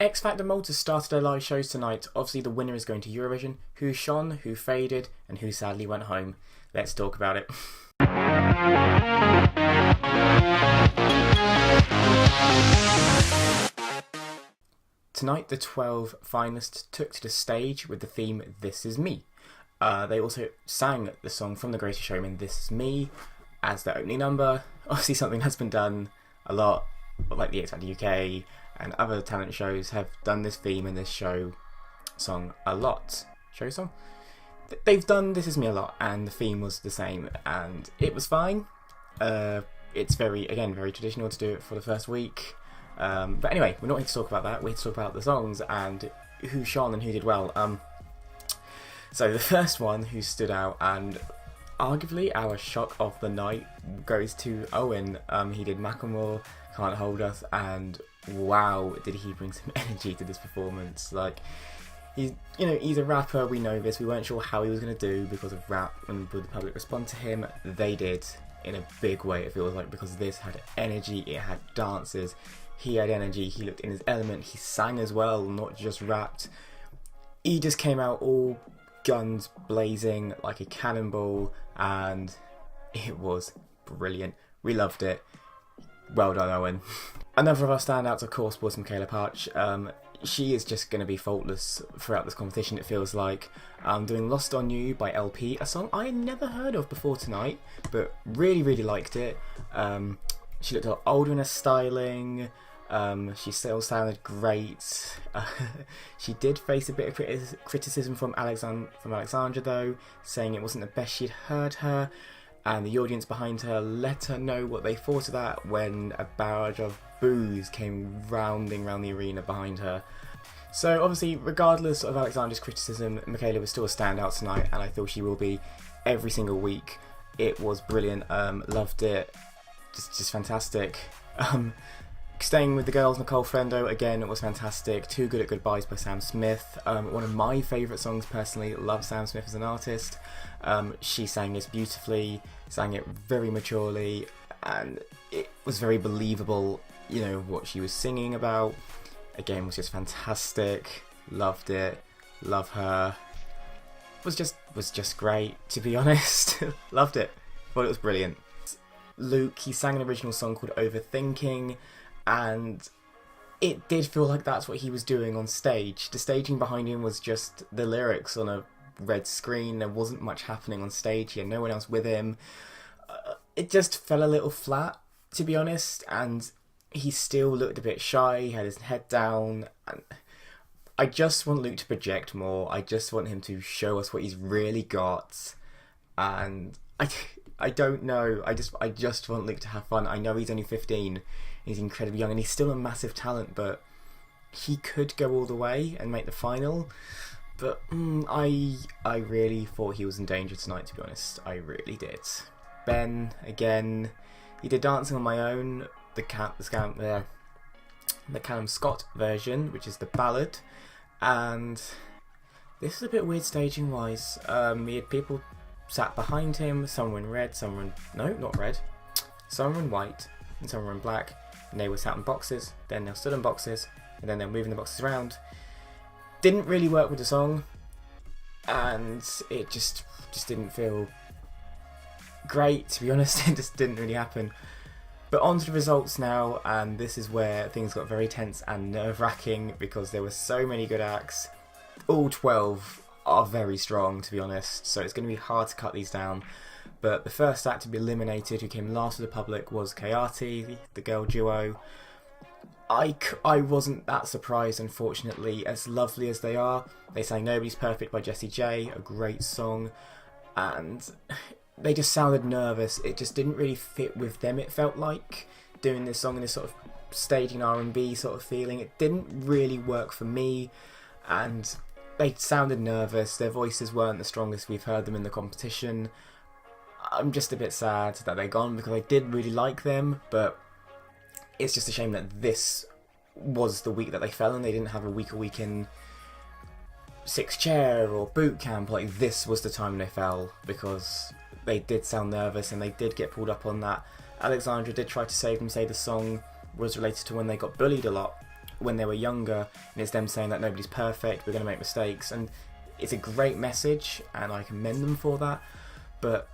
X Factor Malta started their live shows tonight. Obviously the winner is going to Eurovision. Who shone, who faded, and who sadly went home. Let's talk about it. Tonight the 12 finalists took to the stage with the theme This Is Me. They also sang the song from The Greatest Showman, This Is Me, as their opening number. Obviously something that's been done a lot, like the X Factor UK and other talent shows have done this theme and this show song a lot. Show song? They've done This Is Me a lot, and the theme was the same, and it was fine. It's very traditional to do it for the first week. But anyway, we're not here to talk about that. We're here to talk about the songs and who shone and who did well. So the first one who stood out, and arguably our shock of the night, goes to Owen. He did Macklemore, Can't Hold Us, and wow, did he bring some energy to this performance. Like, he's a rapper, we know this. We weren't sure how he was going to do because of rap, and would the public respond to him? They did, in a big way, it feels like, because this had energy, it had dances, he had energy, he looked in his element, he sang as well, not just rapped. He just came out all guns blazing like a cannonball, and it was brilliant. We loved it. Well done, Owen. Another of our standouts, of course, was Michaela Parch. She is just going to be faultless throughout this competition, it feels like. Doing Lost on You by LP, a song I had never heard of before tonight, but really, really liked it. She looked a lot older in her styling. She still sounded great. She did face a bit of criticism from Alexandra though, saying it wasn't the best she'd heard her, and the audience behind her let her know what they thought of that when a barrage of boos came rounding around the arena behind her. So obviously, regardless of Alexandra's criticism, Michaela was still a standout tonight, and I feel she will be every single week. It was brilliant. Loved it. Just fantastic. Staying with the girls, Nicole Fendo, again, it was fantastic. Too Good at Goodbyes by Sam Smith. One of my favourite songs personally. Love Sam Smith as an artist. She sang this beautifully, sang it very maturely, and it was very believable, what she was singing about. Again, was just fantastic. Loved it. Love her. Was just great, to be honest. Loved it. Thought it was brilliant. Luke, he sang an original song called Overthinking, and it did feel like that's what he was doing on stage. The staging behind him was just the lyrics on a red screen. There wasn't much happening on stage. He had no one else with him. It just fell a little flat, to be honest, and he still looked a bit shy. He had his head down, and I just want Luke to project more. I just want him to show us what he's really got, and I don't know. I just want Luke to have fun. I know he's only 15. He's incredibly young, and he's still a massive talent, but he could go all the way and make the final. But I really thought he was in danger tonight, to be honest. I really did. Ben, again, he did Dancing on My Own, the Callum Scott version, which is the ballad, and this is a bit weird staging wise. He had people sat behind him, some were in red, some were in, no, not red, some were in white, and some were in black, and they were sat in boxes, then they were stood in boxes, and then they were moving the boxes around. Didn't really work with the song, and it just didn't feel great, to be honest. It just didn't really happen. But on to the results now, and this is where things got very tense and nerve-wracking, because there were so many good acts. All 12 are very strong, to be honest, so it's going to be hard to cut these down. But the first act to be eliminated, who came last to the public, was Kayati, the girl duo. I wasn't that surprised, unfortunately. As lovely as they are, they sang Nobody's Perfect by Jessie J, a great song, and they just sounded nervous. It just didn't really fit with them, it felt like, doing this song in this sort of staging R&B sort of feeling. It didn't really work for me, and they sounded nervous. Their voices weren't the strongest we've heard them in the competition. I'm just a bit sad that they're gone, because I did really like them, but it's just a shame that this was the week that they fell, and they didn't have a week in Six Chair or boot camp. Like, this was the time they fell, because they did sound nervous and they did get pulled up on that. Alexandra did try to save them, say the song was related to when they got bullied a lot when they were younger, and it's them saying that nobody's perfect, we're going to make mistakes, and it's a great message, and I commend them for that, but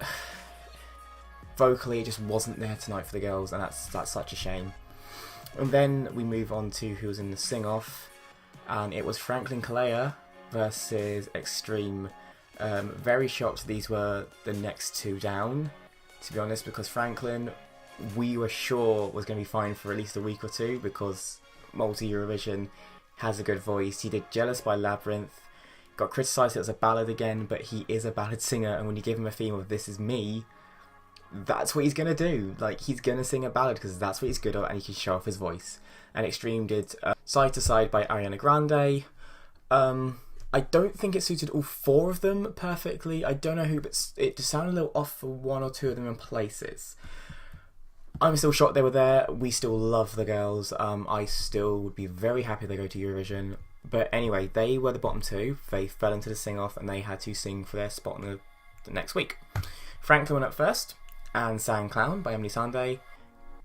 vocally it just wasn't there tonight for the girls, and that's such a shame. And then we move on to who was in the sing-off, and it was Franklin Kalea versus Extreme. Very shocked these were the next two down, to be honest, because Franklin, we were sure was going to be fine for at least a week or two, because Malta Eurovision has a good voice. He did Jealous by Labyrinth, got criticised it was a ballad again, but he is a ballad singer, and when you give him a theme of This Is Me, that's what he's going to do. Like, he's going to sing a ballad because that's what he's good at, and he can show off his voice. And Extreme did Side to Side by Ariana Grande. I don't think it suited all four of them perfectly. I don't know who, but it just sounded a little off for one or two of them in places. I'm still shocked they were there. We still love the girls. I still would be very happy they go to Eurovision. But anyway, they were the bottom two. They fell into the sing-off, and they had to sing for their spot in the next week. Franklin went up first and sang Clown by Emily Sandé.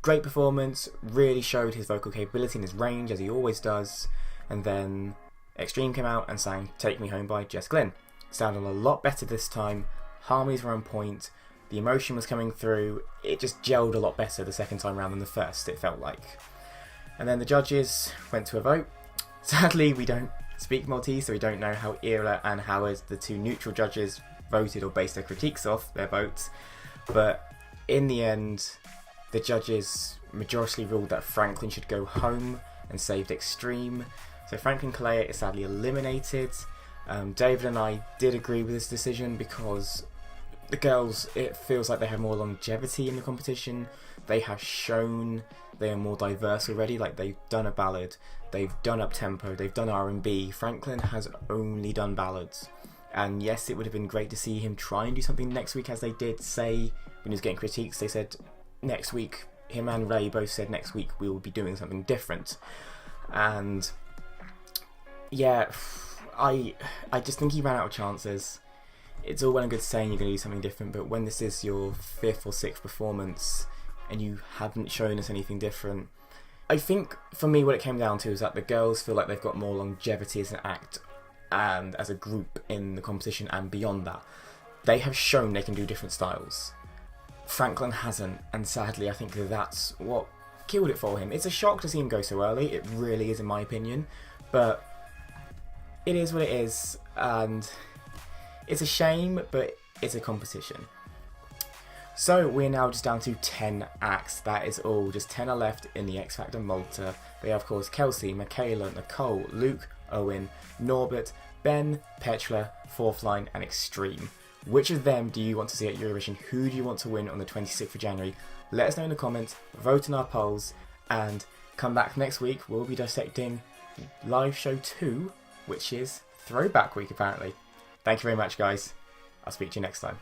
Great performance, really showed his vocal capability and his range, as he always does. And then Extreme came out and sang Take Me Home by Jess Glynn. Sounded a lot better this time, harmonies were on point, the emotion was coming through, it just gelled a lot better the second time round than the first, it felt like. And then the judges went to a vote. Sadly, we don't speak Maltese, so we don't know how Ira and Howard, the two neutral judges, voted or based their critiques off their votes. But in the end, the judges majority ruled that Franklin should go home and saved Extreme. So Franklin Kalea is sadly eliminated. David and I did agree with this decision because the girls, it feels like they have more longevity in the competition. They have shown they are more diverse already. Like, they've done a ballad, they've done up-tempo, they've done R&B. Franklin has only done ballads. And yes, it would have been great to see him try and do something next week, as they did say when he was getting critiques. They said next week, him and Ray both said next week we will be doing something different. And yeah, I just think he ran out of chances. It's all well and good saying you're going to do something different, but when this is your fifth or sixth performance and you haven't shown us anything different, I think for me what it came down to is that the girls feel like they've got more longevity as an act and as a group in the competition, and beyond that they have shown they can do different styles. Franklin hasn't, and sadly I think that's what killed it for him. It's a shock to see him go so early, it really is in my opinion, but it is what it is, and it's a shame, but it's a competition. So we're now just down to 10 acts, that is all, just 10 are left in the X Factor Malta. They are of course Kelsey, Michaela, Nicole, Luke, Owen, Norbert, Ben, Petra, Fourth Line and Extreme. Which of them do you want to see at Eurovision? Who do you want to win on the 26th of January? Let us know in the comments, vote in our polls, and come back next week. We'll be dissecting live show 2, which is Throwback Week apparently. Thank you very much guys. I'll speak to you next time.